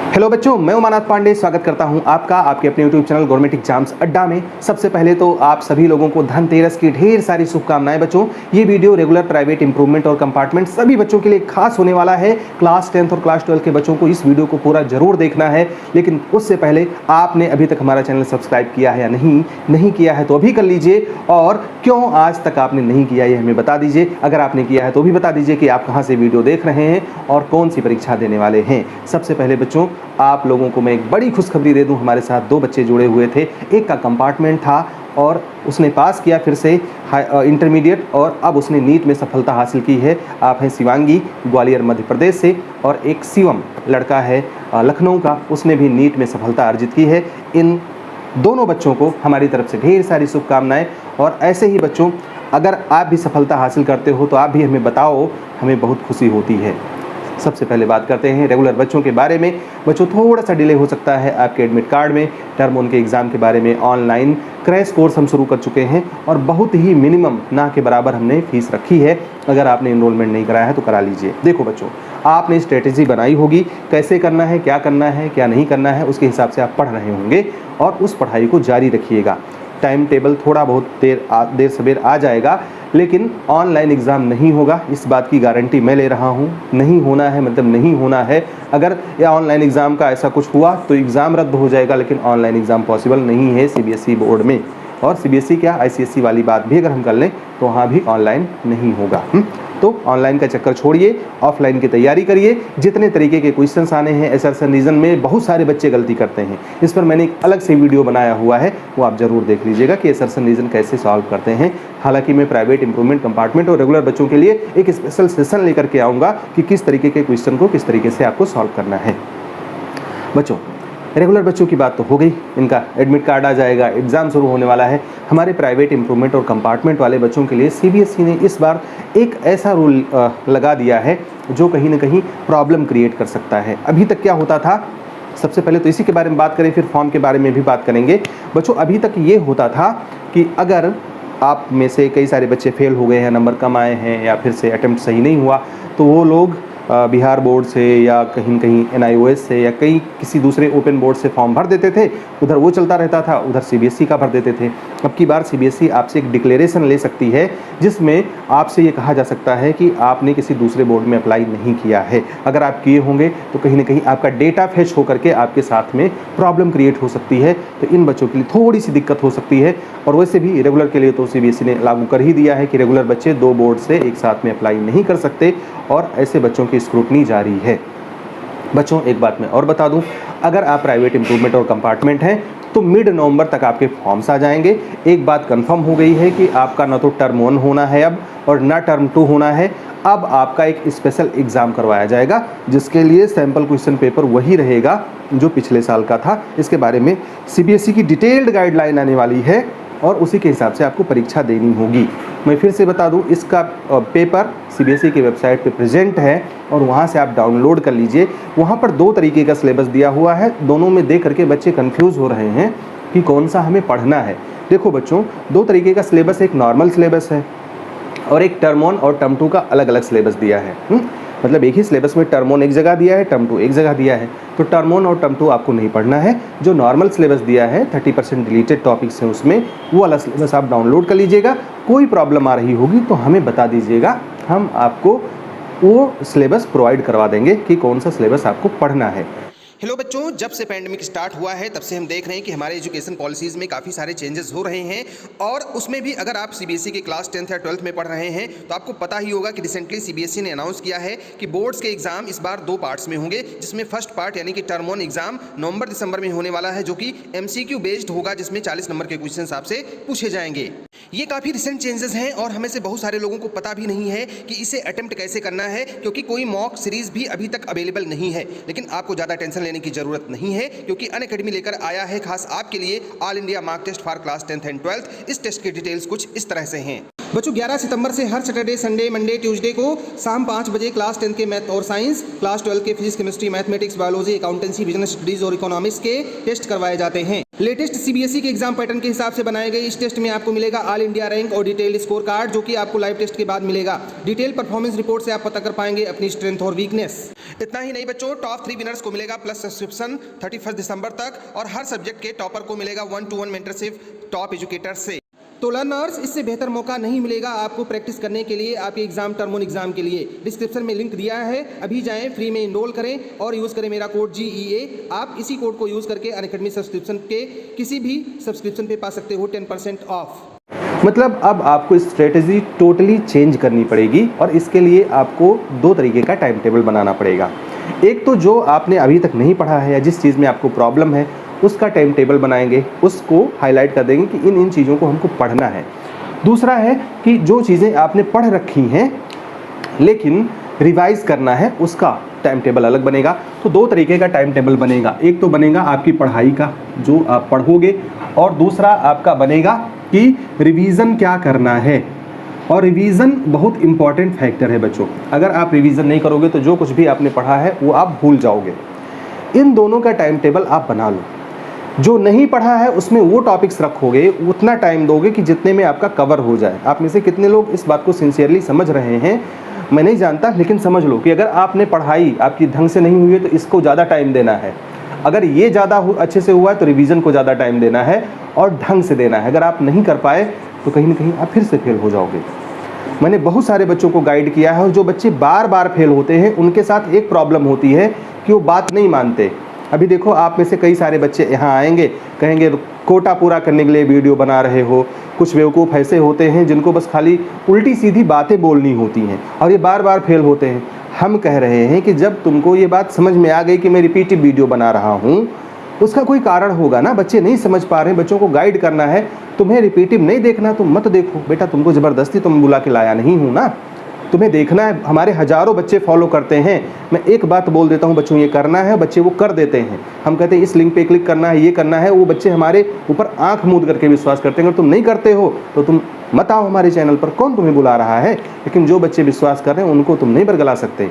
Hello बच्चों, मैं उमानाथ पांडे स्वागत करता हूं आपका आपके अपने यूट्यूब चैनल गवर्नमेंट एग्जाम्स अड्डा में। सबसे पहले तो आप सभी लोगों को धनतेरस की ढेर सारी शुभकामनाएं। बच्चों, ये वीडियो रेगुलर, प्राइवेट, इंप्रूवमेंट और कंपार्टमेंट सभी बच्चों के लिए खास होने वाला है। क्लास 10th और क्लास 12 के बच्चों को इस वीडियो को पूरा जरूर देखना है। लेकिन उससे पहले आपने अभी तक हमारा चैनल सब्सक्राइब किया है या नहीं किया है तो अभी कर लीजिए। और क्यों आज तक आपने नहीं किया ये हमें बता दीजिए। अगर आपने किया है तो भी बता दीजिए कि आप कहाँ से वीडियो देख रहे हैं और कौन सी परीक्षा देने वाले हैं। सबसे पहले बच्चों, आप लोगों को मैं एक बड़ी खुशखबरी दे दूं। हमारे साथ 2 बच्चे जुड़े हुए थे। एक का कंपार्टमेंट था और उसने पास किया फिर से इंटरमीडिएट, और अब उसने नीट में सफलता हासिल की है। आप हैं शिवांगी, ग्वालियर मध्य प्रदेश से। और एक शिवम लड़का है लखनऊ का, उसने भी नीट में सफलता अर्जित की है। इन दोनों बच्चों को हमारी तरफ से ढेर सारी शुभकामनाएं। और ऐसे ही बच्चों, अगर आप भी सफलता हासिल करते हो तो आप भी हमें बताओ, हमें बहुत खुशी होती है। सबसे पहले बात करते हैं रेगुलर बच्चों के बारे में। बच्चों, थोड़ा सा डिले हो सकता है आपके एडमिट कार्ड में। टर्म 1 के एग्ज़ाम के बारे में ऑनलाइन क्रैश कोर्स हम शुरू कर चुके हैं और बहुत ही मिनिमम ना के बराबर हमने फीस रखी है। अगर आपने इनरोलमेंट नहीं कराया है तो करा लीजिए। देखो बच्चों, आपने स्ट्रेटेजी बनाई होगी, कैसे करना है, क्या नहीं करना है, उसके हिसाब से आप पढ़ रहे होंगे और उस पढ़ाई को जारी रखिएगा। टाइम टेबल थोड़ा बहुत देर सवेर आ जाएगा, लेकिन ऑनलाइन एग्ज़ाम नहीं होगा, इस बात की गारंटी मैं ले रहा हूँ। नहीं होना है मतलब नहीं होना है। अगर या ऑनलाइन एग्ज़ाम का ऐसा कुछ हुआ तो एग्ज़ाम रद्द हो जाएगा, लेकिन ऑनलाइन एग्ज़ाम पॉसिबल नहीं है सीबीएसई बोर्ड में। और सीबीएसई क्या, आईसीएसई वाली बात भी अगर हम कर लें तो वहाँ भी ऑनलाइन नहीं होगा। तो ऑनलाइन का चक्कर छोड़िए, ऑफलाइन की तैयारी करिए। जितने तरीके के क्वेश्चंस आने हैं असर्शन रीजन में, बहुत सारे बच्चे गलती करते हैं। इस पर मैंने एक अलग से वीडियो बनाया हुआ है, वो आप जरूर देख लीजिएगा कि असर्शन रीजन कैसे सॉल्व करते हैं। हालांकि मैं प्राइवेट, इंप्रूवमेंट, कंपार्टमेंट और रेगुलर बच्चों के लिए एक स्पेशल सेशन लेकर के आऊँगा कि किस तरीके के क्वेश्चन को किस तरीके से आपको सॉल्व करना है। बच्चों, रेगुलर बच्चों की बात तो हो गई, इनका एडमिट कार्ड आ जाएगा, एग्ज़ाम शुरू होने वाला है। हमारे प्राइवेट, इंप्रूवमेंट और कंपार्टमेंट वाले बच्चों के लिए सीबीएसई ने इस बार एक ऐसा रूल लगा दिया है जो कहीं ना कहीं प्रॉब्लम क्रिएट कर सकता है। अभी तक क्या होता था, सबसे पहले तो इसी के बारे में बात करें, फिर फॉर्म के बारे में भी बात करेंगे। बच्चों, अभी तक ये होता था कि अगर आप में से कई सारे बच्चे फेल हो गए हैं, नंबर कम आए हैं या फिर से अटेम्प्ट सही नहीं हुआ, तो वो लोग बिहार बोर्ड से या कहीं न कहीं एनआईओएस से या किसी दूसरे ओपन बोर्ड से फॉर्म भर देते थे। उधर वो चलता रहता था, उधर सीबीएसई का भर देते थे। अब की बार सीबीएसई आपसे एक डिक्लेरेशन ले सकती है जिसमें आपसे ये कहा जा सकता है कि आपने किसी दूसरे बोर्ड में अप्लाई नहीं किया है। अगर आप किए होंगे तो कहीं ना कहीं आपका डेटा फेच होकर के आपके साथ में प्रॉब्लम क्रिएट हो सकती है। तो इन बच्चों के लिए थोड़ी सी दिक्कत हो सकती है। और वैसे भी रेगुलर के लिए तो सीबीएसई ने लागू कर ही दिया है कि रेगुलर बच्चे 2 बोर्ड से एक साथ में अप्लाई नहीं कर सकते और ऐसे बच्चों की स्क्रूटनी जारी है। बच्चों, एक बात मैं और बता दूं, अगर आप प्राइवेट, इंप्रूवमेंट और कंपार्टमेंट हैं तो मिड नवंबर तक आपके फॉर्म्स आ जाएंगे। एक बात कंफर्म हो गई है कि आपका ना तो टर्म 1 होना है अब और ना टर्म 2 होना है। अब आपका एक स्पेशल एग्ज़ाम करवाया जाएगा जिसके लिए सैम्पल क्वेश्चन पेपर वही रहेगा जो पिछले साल का था। इसके बारे में सीबीएसई की डिटेल्ड गाइडलाइन आने वाली है और उसी के हिसाब से आपको परीक्षा देनी होगी। मैं फिर से बता दूं, इसका पेपर सीबीएसई की वेबसाइट पे प्रेजेंट है और वहां से आप डाउनलोड कर लीजिए। वहां पर 2 तरीके का सिलेबस दिया हुआ है, दोनों में देख करके बच्चे कंफ्यूज हो रहे हैं कि कौन सा हमें पढ़ना है। देखो बच्चों, 2 तरीके का सिलेबस, एक नॉर्मल सिलेबस है और एक टर्म 1 और टर्म 2 का अलग अलग सिलेबस दिया है। मतलब एक ही सिलेबस में टर्म 1 एक जगह दिया है, टर्म 2 एक जगह दिया है। तो टर्म 1 और टर्म 2 आपको नहीं पढ़ना है। जो नॉर्मल सिलेबस दिया है, 30% डिलीटेड टॉपिक्स हैं उसमें, वो वाला सिलेबस आप डाउनलोड कर लीजिएगा। कोई प्रॉब्लम आ रही होगी तो हमें बता दीजिएगा, हम आपको वो सिलेबस प्रोवाइड करवा देंगे कि कौन सा सिलेबस आपको पढ़ना है। हेलो बच्चों, जब से पैंडेमिक स्टार्ट हुआ है तब से हम देख रहे हैं कि हमारे एजुकेशन पॉलिसीज़ में काफ़ी सारे चेंजेस हो रहे हैं। और उसमें भी अगर आप सीबीएसई के क्लास 10th या 12th में पढ़ रहे हैं तो आपको पता ही होगा कि रिसेंटली सीबीएसई ने अनाउंस किया है कि बोर्ड्स के एग्जाम इस बार 2 पार्ट्स में होंगे, जिसमें फर्स्ट पार्ट यानी कि टर्म 1 एग्जाम नवंबर-दिसंबर में होने वाला है, जो कि एमसीक्यू बेस्ड होगा, जिसमें 40 नंबर के क्वेश्चन आपसे पूछे जाएंगे। ये काफ़ी रिसेंट चेंजेस हैं और हमें से बहुत सारे लोगों को पता भी नहीं है कि इसे अटेम्प्ट कैसे करना है, क्योंकि कोई मॉक सीरीज भी अभी तक अवेलेबल नहीं है। लेकिन आपको ज़्यादा टेंशन लेने की जरूरत नहीं है, क्योंकि अनअकैडमी लेकर आया है खास आपके लिए all India mock test for class 10th and 12th। इस टेस्ट की डिटेल्स कुछ इस तरह से हैं। बच्चों 11 सितंबर से हर सैटरडे, संडे, मंडे, ट्यूसडे को शाम 5 बजे क्लास 10 के मैथ और साइंस, क्लास 12 के physics, chemistry, mathematics, biology, accountancy, business studies और इकोनॉमिक्स के टेस्ट करवाए जाते हैं। लेटेस्ट सीबीएसई के एग्जाम पैटर्न के हिसाब से बनाए गए इस टेस्ट में आपको मिलेगा ऑल इंडिया रैंक और डिटेल्ड स्कोर कार्ड, जो कि आपको लाइव टेस्ट के बाद मिलेगा। डिटेल परफॉर्मेंस रिपोर्ट से आप पता कर पाएंगे अपनी स्ट्रेंथ और वीकनेस। इतना ही नहीं बच्चों, टॉप 3 विनर्स को मिलेगा प्लस सब्सक्रिप्शन 31 दिसंबर तक, और हर सब्जेक्ट के टॉपर को मिलेगा 1-to-1 मेंटरशिप टॉप एजुकेटर से। तो लर्नर्स, इससे बेहतर मौका नहीं मिलेगा आपको प्रैक्टिस करने के लिए आपके एग्जाम, टर्म 1 एग्जाम के लिए। डिस्क्रिप्शन में लिंक दिया है, अभी जाएं, फ्री में इनरोल करें और यूज़ करें मेरा कोड GEA। आप इसी कोड को यूज़ करके अनअकैडमी सब्सक्रिप्शन के किसी भी सब्सक्रिप्शन पे पा सकते हो 10% ऑफ। मतलब अब आपको स्ट्रेटजी टोटली चेंज करनी पड़ेगी, और इसके लिए आपको 2 तरीके का टाइम टेबल बनाना पड़ेगा। एक तो जो आपने अभी तक नहीं पढ़ा है या जिस चीज़ में आपको प्रॉब्लम है उसका टाइम टेबल बनाएंगे, उसको हाईलाइट कर देंगे कि इन चीज़ों को हमको पढ़ना है। दूसरा है कि जो चीज़ें आपने पढ़ रखी हैं लेकिन रिवाइज करना है, उसका टाइम टेबल अलग बनेगा। तो 2 तरीके का टाइम टेबल बनेगा। एक तो बनेगा आपकी पढ़ाई का, जो आप पढ़ोगे, और दूसरा आपका बनेगा कि रिवीजन क्या करना है। और रिवीजन बहुत इंपॉर्टेंट फैक्टर है बच्चों। अगर आप रिवीजन नहीं करोगे तो जो कुछ भी आपने पढ़ा है वो आप भूल जाओगे। इन दोनों का टाइम टेबल आप बना लो। जो नहीं पढ़ा है उसमें वो टॉपिक्स रखोगे, उतना टाइम दोगे कि जितने में आपका कवर हो जाए। आप में से कितने लोग इस बात को सिंसियरली समझ रहे हैं मैं नहीं जानता, लेकिन समझ लो कि अगर आपने पढ़ाई आपकी ढंग से नहीं हुई है तो इसको ज़्यादा टाइम देना है। अगर ये ज़्यादा अच्छे से हुआ है तो रिवीजन को ज़्यादा टाइम देना है और ढंग से देना है। अगर आप नहीं कर पाए तो कहीं ना कहीं आप फिर से फेल हो जाओगे। मैंने बहुत सारे बच्चों को गाइड किया है, और जो बच्चे बार बार फेल होते हैं उनके साथ एक प्रॉब्लम होती है कि वो बात नहीं मानते। अभी देखो, आप में से कई सारे बच्चे यहाँ आएंगे, कहेंगे कोटा पूरा करने के लिए वीडियो बना रहे हो। कुछ बेवकूफ़ ऐसे होते हैं जिनको बस खाली उल्टी सीधी बातें बोलनी होती हैं और ये बार बार फेल होते हैं। हम कह रहे हैं कि जब तुमको ये बात समझ में आ गई कि मैं रिपीटेड वीडियो बना रहा हूँ, उसका कोई कारण होगा ना। बच्चे नहीं समझ पा रहे हैं, बच्चों को गाइड करना है। तुम्हें रिपीटिव नहीं देखना तो मत देखो बेटा, तुमको ज़बरदस्ती तुम बुला के लाया नहीं हूँ ना, तुम्हें देखना है। हमारे हज़ारों बच्चे फॉलो करते हैं। मैं एक बात बोल देता हूँ, बच्चों ये करना है, बच्चे वो कर देते हैं। हम कहते हैं इस लिंक पे क्लिक करना है, ये करना है, वो बच्चे हमारे ऊपर आंख मूंद करके विश्वास करते हैं। अगर तुम नहीं करते हो तो तुम मत आओ हमारे चैनल पर, कौन तुम्हें बुला रहा है। लेकिन जो बच्चे विश्वास कर रहे हैं उनको तुम नहीं बरगला सकते।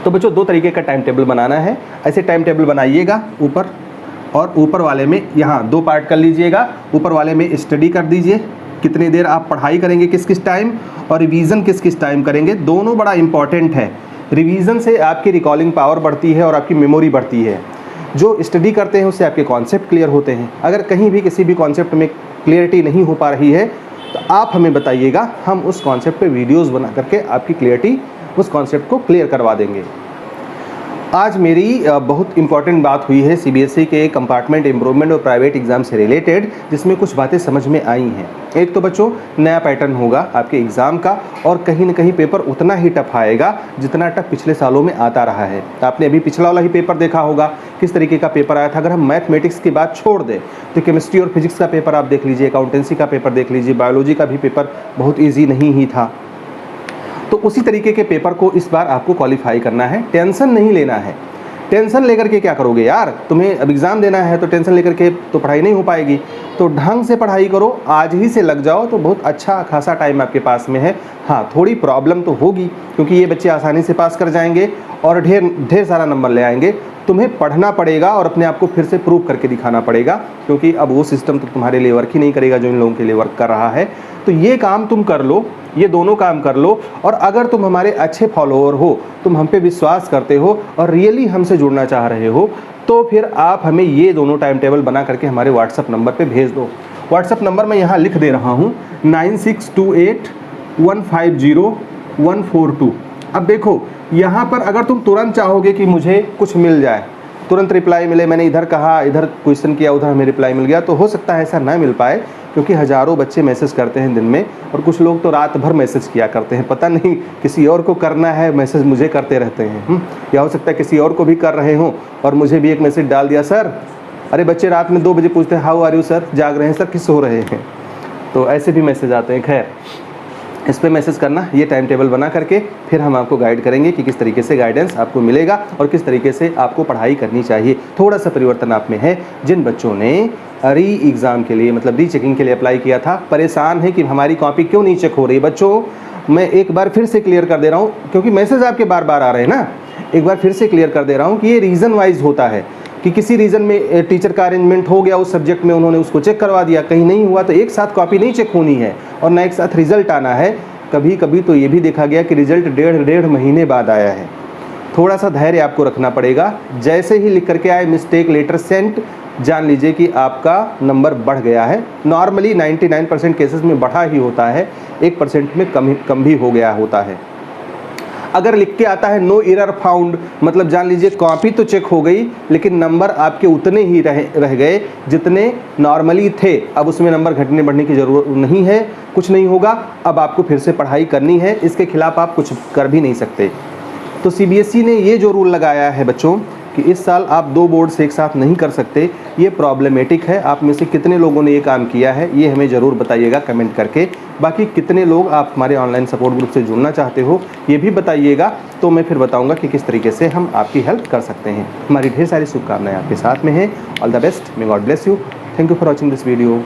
तो बच्चों 2 तरीके का टाइम टेबल बनाना है। ऐसे टाइम टेबल बनाइएगा ऊपर, और ऊपर वाले में यहाँ 2 पार्ट कर लीजिएगा। ऊपर वाले में स्टडी कर दीजिए, कितनी देर आप पढ़ाई करेंगे किस किस टाइम, और रिवीजन किस किस टाइम करेंगे। दोनों बड़ा इंपॉर्टेंट है। रिवीजन से आपकी रिकॉलिंग पावर बढ़ती है और आपकी मेमोरी बढ़ती है। जो स्टडी करते हैं उससे आपके कॉन्सेप्ट क्लियर होते हैं। अगर कहीं भी किसी भी कॉन्सेप्ट में क्लियरिटी नहीं हो पा रही है तो आप हमें बताइएगा, हम उस कॉन्सेप्ट पे वीडियोस बना करके आपकी क्लियरिटी, उस कॉन्सेप्ट को क्लियर करवा देंगे। आज मेरी बहुत इंपॉर्टेंट बात हुई है सीबीएसई के कंपार्टमेंट इम्प्रूवमेंट और प्राइवेट एग्ज़ाम से रिलेटेड, जिसमें कुछ बातें समझ में आई हैं। एक तो बच्चों नया पैटर्न होगा आपके एग्ज़ाम का, और कहीं ना कहीं पेपर उतना ही टफ आएगा जितना टफ पिछले सालों में आता रहा है। आपने अभी पिछला वाला ही पेपर देखा होगा किस तरीके का पेपर आया था। अगर हम मैथमेटिक्स की बात छोड़ दें तो केमिस्ट्री और फिजिक्स का पेपर आप देख लीजिए, अकाउंटेंसी का पेपर देख लीजिए, बायोलॉजी का भी पेपर बहुत ईजी नहीं ही था। तो उसी तरीके के पेपर को इस बार आपको क्वालिफाई करना है। टेंशन नहीं लेना है। टेंशन लेकर के क्या करोगे यार, तुम्हें अब एग्ज़ाम देना है तो टेंशन लेकर के तो पढ़ाई नहीं हो पाएगी। तो ढंग से पढ़ाई करो, आज ही से लग जाओ तो बहुत अच्छा खासा टाइम आपके पास में है। हाँ, थोड़ी प्रॉब्लम तो होगी क्योंकि ये बच्चे आसानी से पास कर जाएंगे और ढेर सारा नंबर ले आएंगे। तुम्हें पढ़ना पड़ेगा और अपने आप को फिर से प्रूव करके दिखाना पड़ेगा, क्योंकि अब वो सिस्टम तो तुम्हारे लिए वर्क ही नहीं करेगा जो इन लोगों के लिए वर्क कर रहा है। तो ये काम तुम कर लो, ये दोनों काम कर लो। और अगर तुम हमारे अच्छे फॉलोअर हो, तुम हम पे विश्वास करते हो और रियली हमसे जुड़ना चाह रहे हो, तो फिर आप हमें ये दोनों टाइम टेबल बना करके हमारे व्हाट्सअप नंबर पे भेज दो। व्हाट्सअप नंबर मैं यहाँ लिख दे रहा हूँ 9628150142। अब देखो यहाँ पर अगर तुम तुरंत चाहोगे कि मुझे कुछ मिल जाए, तुरंत रिप्लाई मिले, मैंने इधर कहा, इधर क्वेश्चन किया, उधर हमें रिप्लाई मिल गया, तो हो सकता है ऐसा ना मिल पाए, क्योंकि हज़ारों बच्चे मैसेज करते हैं दिन में और कुछ लोग तो रात भर मैसेज किया करते हैं। पता नहीं किसी और को करना है, मैसेज मुझे करते रहते हैं। या हो सकता है किसी और को भी कर रहे हों और मुझे भी एक मैसेज डाल दिया, सर अरे बच्चे रात में 2 बजे पूछते हैं हाउ आर यू सर, जाग रहे हैं सर, किस हो रहे हैं, तो ऐसे भी मैसेज आते हैं। खैर इस पे मैसेज करना, ये टाइम टेबल बना करके फिर हम आपको गाइड करेंगे कि किस तरीके से गाइडेंस आपको मिलेगा और किस तरीके से आपको पढ़ाई करनी चाहिए। थोड़ा सा परिवर्तन आप में है। जिन बच्चों ने री एग्ज़ाम के लिए मतलब री चेकिंग के लिए अप्लाई किया था, परेशान है कि हमारी कॉपी क्यों नहीं चेक हो रही, बच्चों मैं एक बार फिर से क्लियर कर दे रहा हूँ, क्योंकि मैसेज आपके बार बार आ रहे हैं ना, एक बार फिर से क्लियर कर दे रहा हूँ कि ये रीज़न वाइज होता है कि किसी रीज़न में टीचर का अरेंजमेंट हो गया उस सब्जेक्ट में, उन्होंने उसको चेक करवा दिया, कहीं नहीं हुआ तो एक साथ कॉपी नहीं चेक होनी है और ना एक साथ रिजल्ट आना है। कभी कभी तो ये भी देखा गया कि रिजल्ट डेढ़ महीने बाद आया है। थोड़ा सा धैर्य आपको रखना पड़ेगा। जैसे ही लिख करके आए मिस्टेक लेटर सेंट, जान लीजिए कि आपका नंबर बढ़ गया है। नॉर्मली 99% केसेस में बढ़ा ही होता है, 1% में कम भी हो गया होता है। अगर लिख के आता है नो एरर फाउंड, मतलब जान लीजिए कॉपी तो चेक हो गई लेकिन नंबर आपके उतने ही रह गए जितने नॉर्मली थे। अब उसमें नंबर घटने बढ़ने की ज़रूरत नहीं है, कुछ नहीं होगा। अब आपको फिर से पढ़ाई करनी है, इसके खिलाफ आप कुछ कर भी नहीं सकते। तो CBSE ने ये जो रूल लगाया है बच्चों कि इस साल आप 2 बोर्ड्स एक साथ नहीं कर सकते, ये प्रॉब्लमेटिक है। आप में से कितने लोगों ने ये काम किया है ये हमें ज़रूर बताइएगा कमेंट करके। बाकी कितने लोग आप हमारे ऑनलाइन सपोर्ट ग्रुप से जुड़ना चाहते हो ये भी बताइएगा, तो मैं फिर बताऊंगा कि किस तरीके से हम आपकी हेल्प कर सकते हैं। हमारी ढेर सारी शुभकामनाएं आपके साथ में हैं। All the best, may God bless you. Thank you for watching this video.